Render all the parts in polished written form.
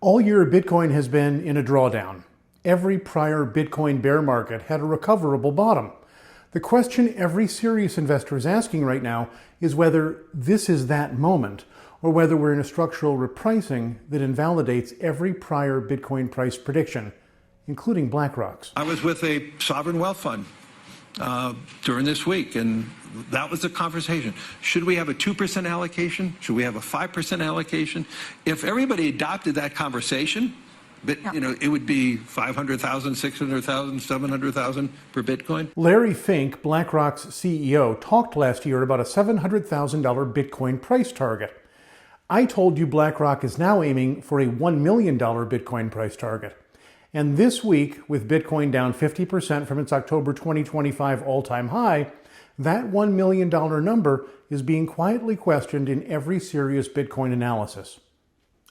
All year, Bitcoin has been in a drawdown. Every prior Bitcoin bear market had a recoverable bottom. The question every serious investor is asking right now is whether this is that moment, or whether we're in a structural repricing that invalidates every prior Bitcoin price prediction, including BlackRock's. I was with a sovereign wealth fund during this week, and that was the conversation. Should we have a 2% allocation? Should we have a 5% allocation? If everybody adopted that conversation, it would be 500,000, 600,000, 700,000 per Bitcoin. Larry Fink, BlackRock's CEO, talked last year about a $700,000 Bitcoin price target. I told you BlackRock is now aiming for a $1 million Bitcoin price target. And this week, with Bitcoin down 50% from its October 2025 all-time high, that $1 million number is being quietly questioned in every serious Bitcoin analysis.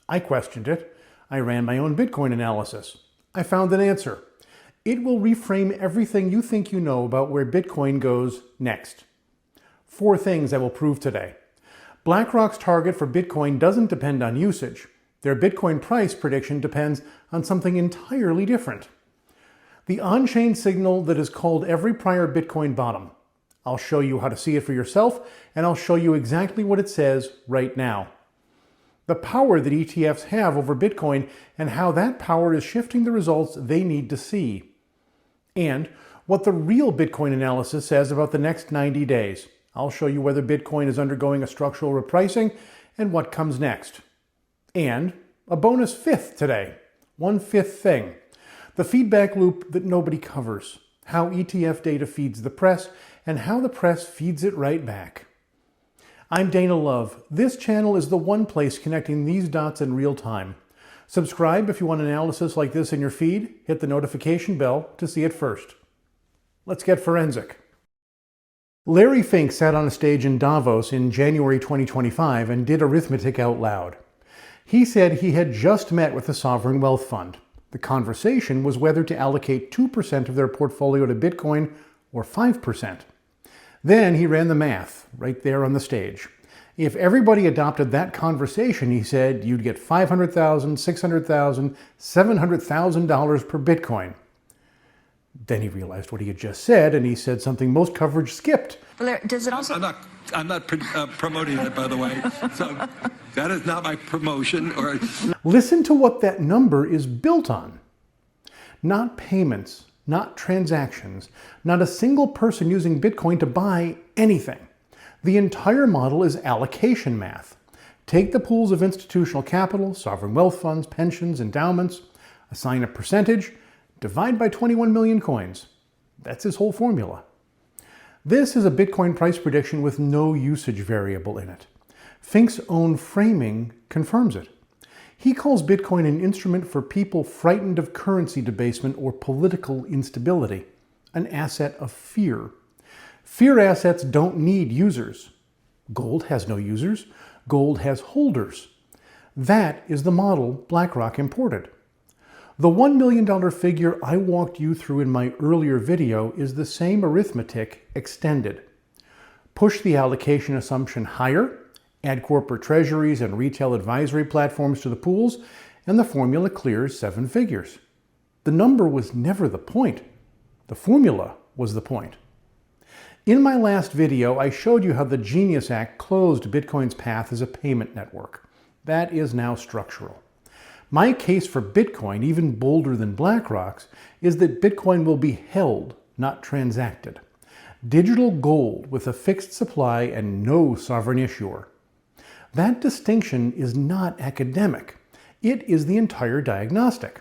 I questioned it. I ran my own Bitcoin analysis. I found an answer. It will reframe everything you think you know about where Bitcoin goes next. 4 things I will prove today. BlackRock's target for Bitcoin doesn't depend on usage. Their Bitcoin price prediction depends on something entirely different. The on-chain signal that is called every prior Bitcoin bottom. I'll show you how to see it for yourself, and I'll show you exactly what it says right now. The power that ETFs have over Bitcoin and how that power is shifting the results they need to see. And what the real Bitcoin analysis says about the next 90 days. I'll show you whether Bitcoin is undergoing a structural repricing and what comes next. And a bonus 5th today. 1/5 thing. The feedback loop that nobody covers. How ETF data feeds the press and how the press feeds it right back. I'm Dana Love. This channel is the one place connecting these dots in real time. Subscribe if you want analysis like this in your feed. Hit the notification bell to see it first. Let's get forensic. Larry Fink sat on a stage in Davos in January 2025 and did arithmetic out loud. He said he had just met with a sovereign wealth fund. The conversation was whether to allocate 2% of their portfolio to Bitcoin or 5%. Then he ran the math right there on the stage. If everybody adopted that conversation, he said, you'd get $500,000, $600,000, $700,000 per Bitcoin. Then he realized what he had just said, and he said something most coverage skipped. Well, does it also... I'm not promoting it, by the way. So that is not my promotion. Listen to what that number is built on. Not payments, not transactions, not a single person using Bitcoin to buy anything. The entire model is allocation math. Take the pools of institutional capital, sovereign wealth funds, pensions, endowments, assign a percentage, divide by 21 million coins. That's his whole formula. This is a Bitcoin price prediction with no usage variable in it. Fink's own framing confirms it. He calls Bitcoin an instrument for people frightened of currency debasement or political instability, an asset of fear. Fear assets don't need users. Gold has no users. Gold has holders. That is the model BlackRock imported. The $1 million figure I walked you through in my earlier video is the same arithmetic extended. Push the allocation assumption higher, add corporate treasuries and retail advisory platforms to the pools, and the formula clears 7 figures. The number was never the point. The formula was the point. In my last video, I showed you how the Genius Act closed Bitcoin's path as a payment network. That is now structural. My case for Bitcoin, even bolder than BlackRock's, is that Bitcoin will be held, not transacted. Digital gold with a fixed supply and no sovereign issuer. That distinction is not academic. It is the entire diagnostic.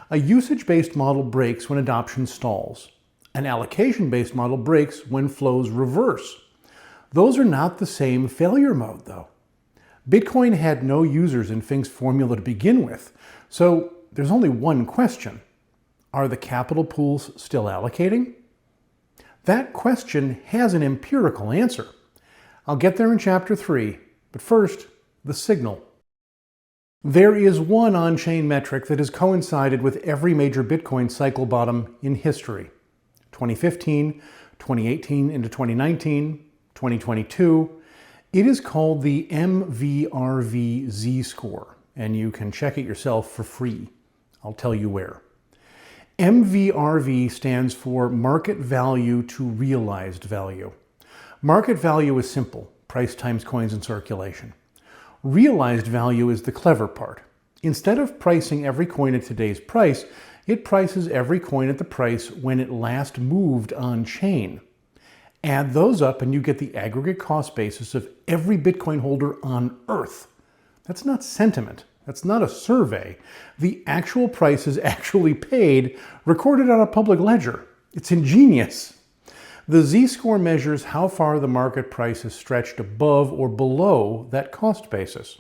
A usage-based model breaks when adoption stalls. An allocation-based model breaks when flows reverse. Those are not the same failure mode, though. Bitcoin had no users in Fink's formula to begin with, so there's only one question. Are the capital pools still allocating? That question has an empirical answer. I'll get there in Chapter 3, but first, the signal. There is one on-chain metric that has coincided with every major Bitcoin cycle bottom in history. 2015, 2018 into 2019, 2022, It is called the MVRV Z-score. and you can check it yourself for free. I'll tell you where. MVRV stands for market value to realized value. Market value is simple, price times coins in circulation. Realized value is the clever part. Instead of pricing every coin at today's price, it prices every coin at the price when it last moved on chain. Add those up and you get the aggregate cost basis of every Bitcoin holder on Earth. That's not sentiment. That's not a survey. The actual price is actually paid, recorded on a public ledger. It's ingenious. The Z-score measures how far the market price is stretched above or below that cost basis.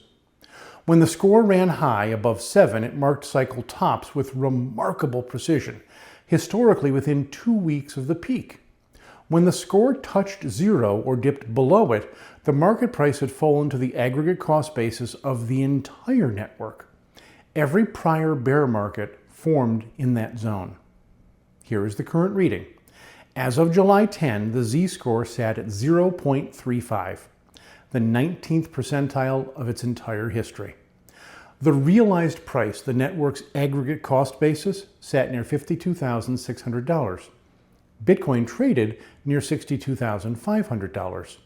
When the score ran high, above 7, it marked cycle tops with remarkable precision, historically within 2 weeks of the peak. When the score touched 0 or dipped below it, the market price had fallen to the aggregate cost basis of the entire network. Every prior bear market formed in that zone. Here is the current reading. As of July 10, the Z-score sat at 0.35, the 19th percentile of its entire history. The realized price, the network's aggregate cost basis, sat near $52,600. Bitcoin traded near $62,500.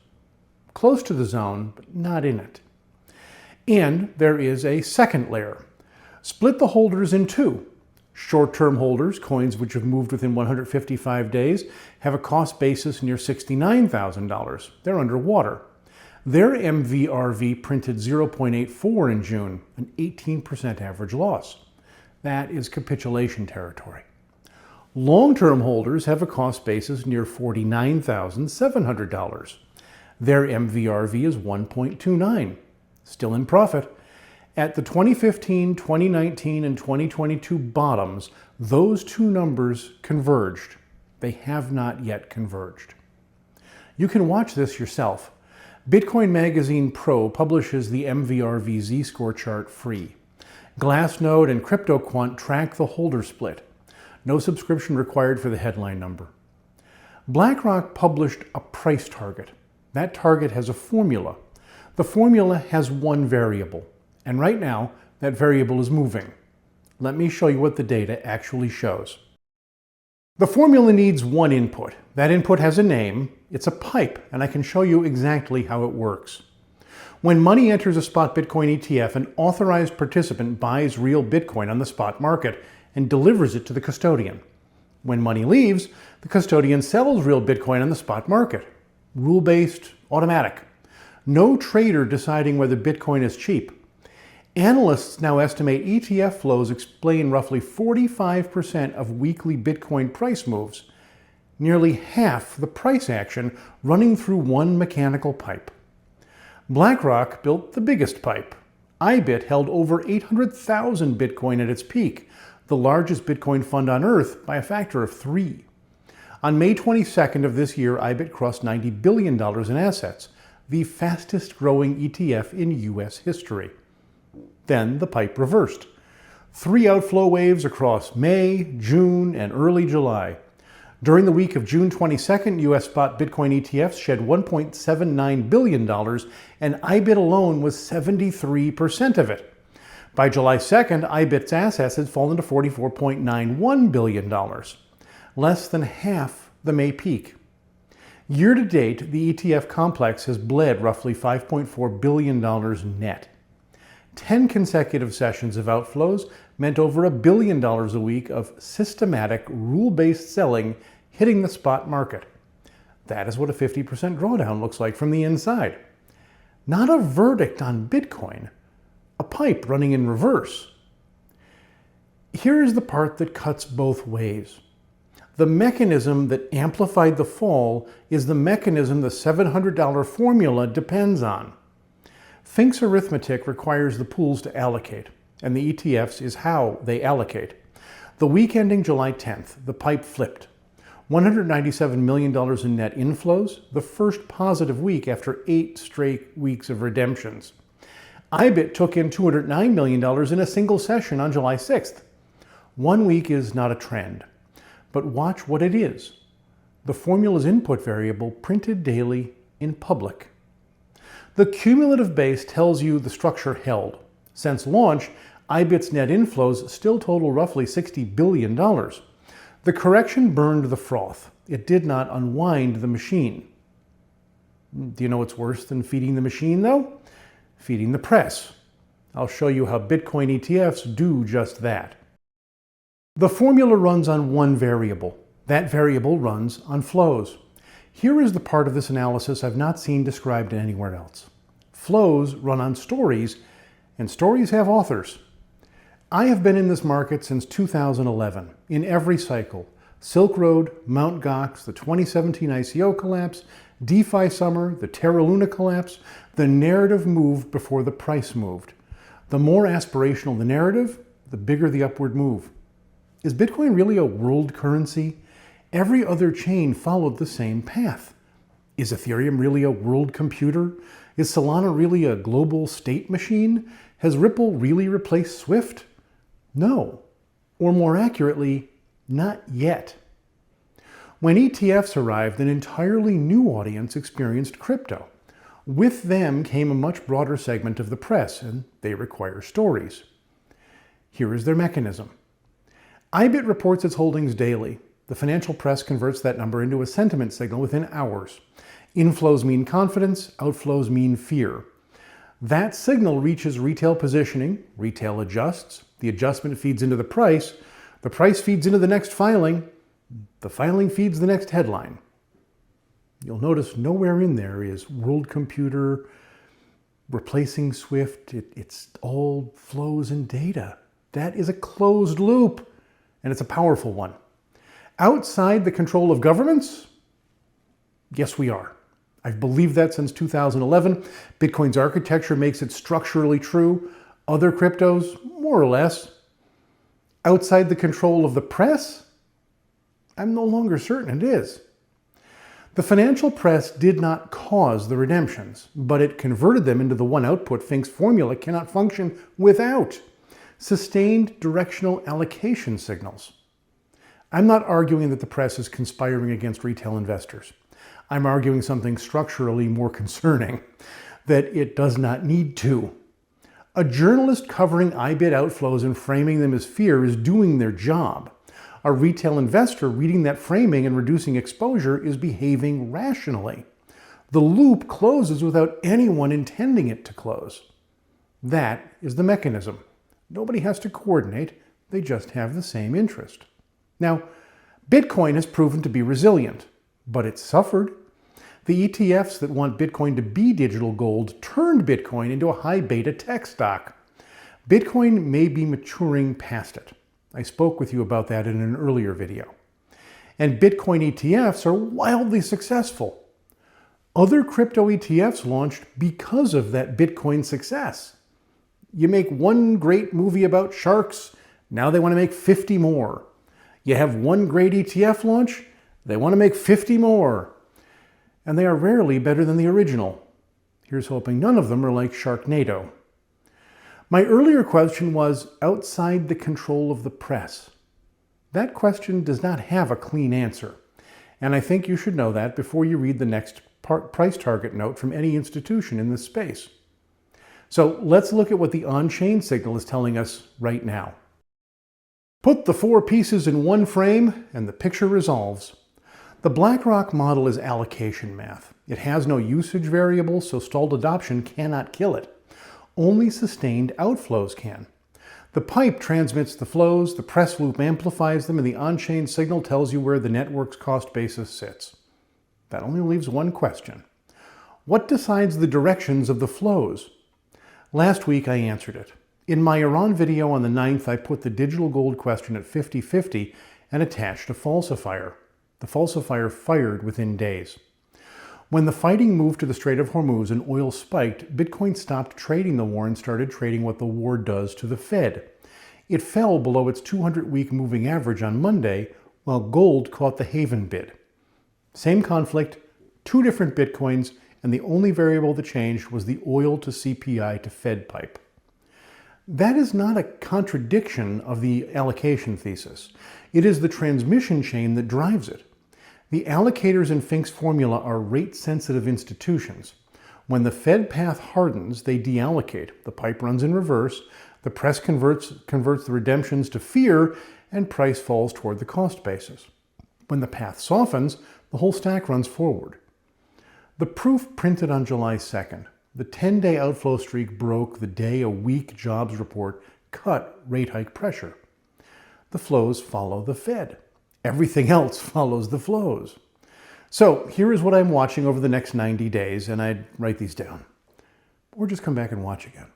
Close to the zone, but not in it. And there is a second layer. Split the holders in two. Short-term holders, coins which have moved within 155 days, have a cost basis near $69,000. They're underwater. Their MVRV printed 0.84 in June, an 18% average loss. That is capitulation territory. Long-term holders have a cost basis near $49,700. Their MVRV is 1.29, still in profit. At the 2015, 2019, and 2022 bottoms, those two numbers converged. They have not yet converged. You can watch this yourself. Bitcoin Magazine Pro publishes the MVRV Z-score chart free. Glassnode and CryptoQuant track the holder split. No subscription required for the headline number. BlackRock published a price target. That target has a formula. The formula has one variable. And right now, that variable is moving. Let me show you what the data actually shows. The formula needs one input. That input has a name. It's a pipe, and I can show you exactly how it works. When money enters a spot Bitcoin ETF, an authorized participant buys real Bitcoin on the spot market and delivers it to the custodian. When money leaves, the custodian sells real Bitcoin on the spot market. Rule-based, automatic. No trader deciding whether Bitcoin is cheap. Analysts now estimate ETF flows explain roughly 45% of weekly Bitcoin price moves, nearly half the price action running through one mechanical pipe. BlackRock built the biggest pipe. IBIT held over 800,000 Bitcoin at its peak, the largest Bitcoin fund on Earth by a factor of 3. On May 22nd of this year, IBIT crossed $90 billion in assets, the fastest growing ETF in US history. Then the pipe reversed. 3 outflow waves across May, June, and early July. During the week of June 22nd, US spot Bitcoin ETFs shed $1.79 billion, and IBIT alone was 73% of it. By July 2nd, IBIT's assets had fallen to $44.91 billion, less than half the May peak. Year to date, the ETF complex has bled roughly $5.4 billion net. 10 consecutive sessions of outflows meant over $1 billion a week of systematic, rule-based selling hitting the spot market. That is what a 50% drawdown looks like from the inside. Not a verdict on Bitcoin, a pipe running in reverse. Here is the part that cuts both ways. The mechanism that amplified the fall is the mechanism the $700 formula depends on. Fink's arithmetic requires the pools to allocate, and the ETFs is how they allocate. The week ending July 10th, the pipe flipped. $197 million in net inflows, the first positive week after 8 straight weeks of redemptions. IBIT took in $209 million in a single session on July 6th. 1 week is not a trend, but watch what it is. The formula's input variable printed daily in public. The cumulative base tells you the structure held. Since launch, IBIT's net inflows still total roughly $60 billion. The correction burned the froth. It did not unwind the machine. Do you know what's worse than feeding the machine, though? Feeding the press. I'll show you how Bitcoin ETFs do just that. The formula runs on one variable. That variable runs on flows. Here is the part of this analysis I've not seen described anywhere else. Flows run on stories, and stories have authors. I have been in this market since 2011, in every cycle. Silk Road, Mt. Gox, the 2017 ICO collapse, DeFi summer, the Terra Luna collapse. The narrative moved before the price moved. The more aspirational the narrative, the bigger the upward move. Is Bitcoin really a world currency? Every other chain followed the same path. Is Ethereum really a world computer? Is Solana really a global state machine? Has Ripple really replaced Swift? No. Or more accurately, not yet. When ETFs arrived, an entirely new audience experienced crypto. With them came a much broader segment of the press, and they require stories. Here is their mechanism. IBIT reports its holdings daily. The financial press converts that number into a sentiment signal within hours. Inflows mean confidence, outflows mean fear. That signal reaches retail positioning, retail adjusts, the adjustment feeds into the price feeds into the next filing, the filing feeds the next headline. You'll notice nowhere in there is world computer, replacing Swift. It's all flows and data. That is a closed loop, and it's a powerful one. Outside the control of governments? Yes, we are. I've believed that since 2011. Bitcoin's architecture makes it structurally true. Other cryptos, more or less. Outside the control of the press? I'm no longer certain it is. The financial press did not cause the redemptions, but it converted them into the one output Fink's formula cannot function without: sustained directional allocation signals. I'm not arguing that the press is conspiring against retail investors. I'm arguing something structurally more concerning, that it does not need to. A journalist covering IBIT outflows and framing them as fear is doing their job. A retail investor reading that framing and reducing exposure is behaving rationally. The loop closes without anyone intending it to close. That is the mechanism. Nobody has to coordinate, they just have the same interest. Now, Bitcoin has proven to be resilient, but it's suffered. The ETFs that want Bitcoin to be digital gold turned Bitcoin into a high beta tech stock. Bitcoin may be maturing past it. I spoke with you about that in an earlier video. And Bitcoin ETFs are wildly successful. Other crypto ETFs launched because of that Bitcoin success. You make one great movie about sharks, now they want to make 50 more. You have one great ETF launch, they want to make 50 more. And they are rarely better than the original. Here's hoping none of them are like Sharknado. My earlier question was outside the control of the press. That question does not have a clean answer. And I think you should know that before you read the next price target note from any institution in this space. So let's look at what the on-chain signal is telling us right now. Put the four pieces in one frame and the picture resolves. The BlackRock model is allocation math. It has no usage variable, so stalled adoption cannot kill it. Only sustained outflows can. The pipe transmits the flows, the press loop amplifies them, and the on-chain signal tells you where the network's cost basis sits. That only leaves one question. What decides the directions of the flows? Last week I answered it. In my Iran video on the 9th, I put the digital gold question at 50-50 and attached a falsifier. The falsifier fired within days. When the fighting moved to the Strait of Hormuz and oil spiked, Bitcoin stopped trading the war and started trading what the war does to the Fed. It fell below its 200-week moving average on Monday, while gold caught the haven bid. Same conflict, two different Bitcoins, and the only variable that changed was the oil to CPI to Fed pipe. That is not a contradiction of the allocation thesis. It is the transmission chain that drives it. The allocators in Fink's formula are rate-sensitive institutions. When the Fed path hardens, they deallocate. The pipe runs in reverse. The press converts the redemptions to fear, and price falls toward the cost basis. When the path softens, the whole stack runs forward. The proof printed on July 2nd. The 10-day outflow streak broke the day a weak jobs report cut rate hike pressure. The flows follow the Fed. Everything else follows the flows. So here is what I'm watching over the next 90 days, and I'd write these down. Or just come back and watch again.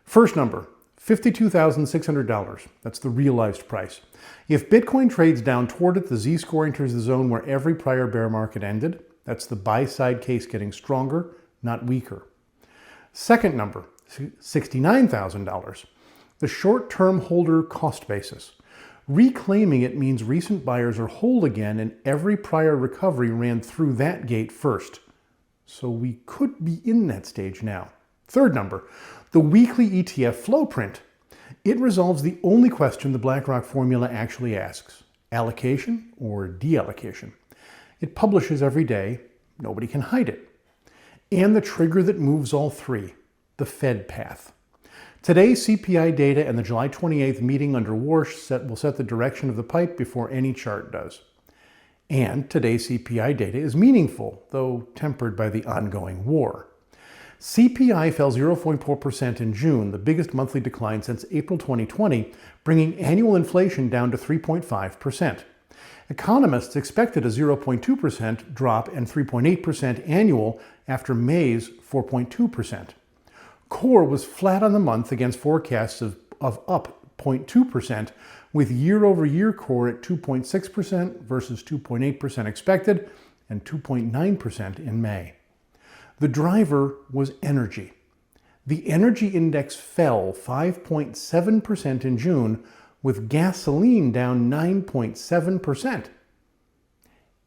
First number, $52,600. That's the realized price. If Bitcoin trades down toward it, the Z-score enters the zone where every prior bear market ended. That's the buy-side case getting stronger, not weaker. Second number, $69,000. The short-term holder cost basis. Reclaiming it means recent buyers are whole again and every prior recovery ran through that gate first. So we could be in that stage now. Third number, the weekly ETF flow print. It resolves the only question the BlackRock formula actually asks: allocation or deallocation. It publishes every day. Nobody can hide it. And the trigger that moves all three, the Fed path. Today's CPI data and the July 28th meeting under Warsh will set the direction of the pipe before any chart does. And today's CPI data is meaningful, though tempered by the ongoing war. CPI fell 0.4% in June, the biggest monthly decline since April 2020, bringing annual inflation down to 3.5%. Economists expected a 0.2% drop and 3.8% annual after May's 4.2%. Core was flat on the month against forecasts of up 0.2%, with year-over-year core at 2.6% versus 2.8% expected and 2.9% in May. The driver was energy. The energy index fell 5.7% in June, with gasoline down 9.7%.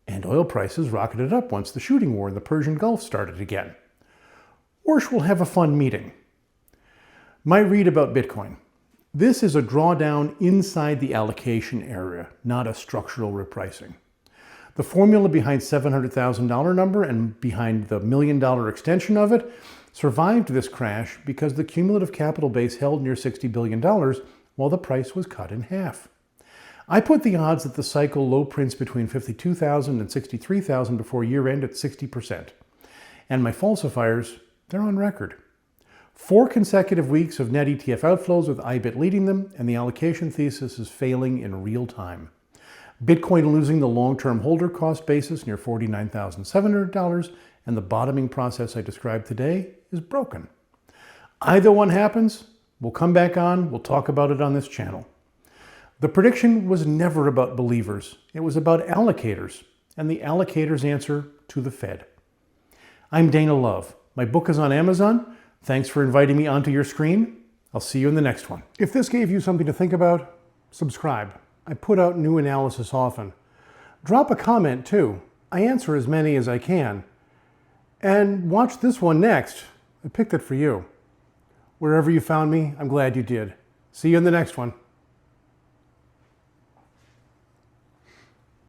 And oil prices rocketed up once the shooting war in the Persian Gulf started again. Warsh will have a fun meeting. My read about Bitcoin. This is a drawdown inside the allocation area, not a structural repricing. The formula behind $700,000 number and behind the $1 million extension of it survived this crash because the cumulative capital base held near $60 billion while the price was cut in half. I put the odds that the cycle low prints between 52,000 and 63,000 before year end at 60%. And my falsifiers, they're on record. 4 consecutive weeks of net ETF outflows with IBIT leading them, and the allocation thesis is failing in real time. Bitcoin losing the long-term holder cost basis near $49,700, and the bottoming process I described today is broken. Either one happens, we'll come back on, we'll talk about it on this channel. The prediction was never about believers. It was about allocators, and the allocators' answer to the Fed. I'm Dana Love. My book is on Amazon. Thanks for inviting me onto your screen. I'll see you in the next one. If this gave you something to think about, subscribe. I put out new analysis often. Drop a comment too. I answer as many as I can. And watch this one next. I picked it for you. Wherever you found me, I'm glad you did. See you in the next one.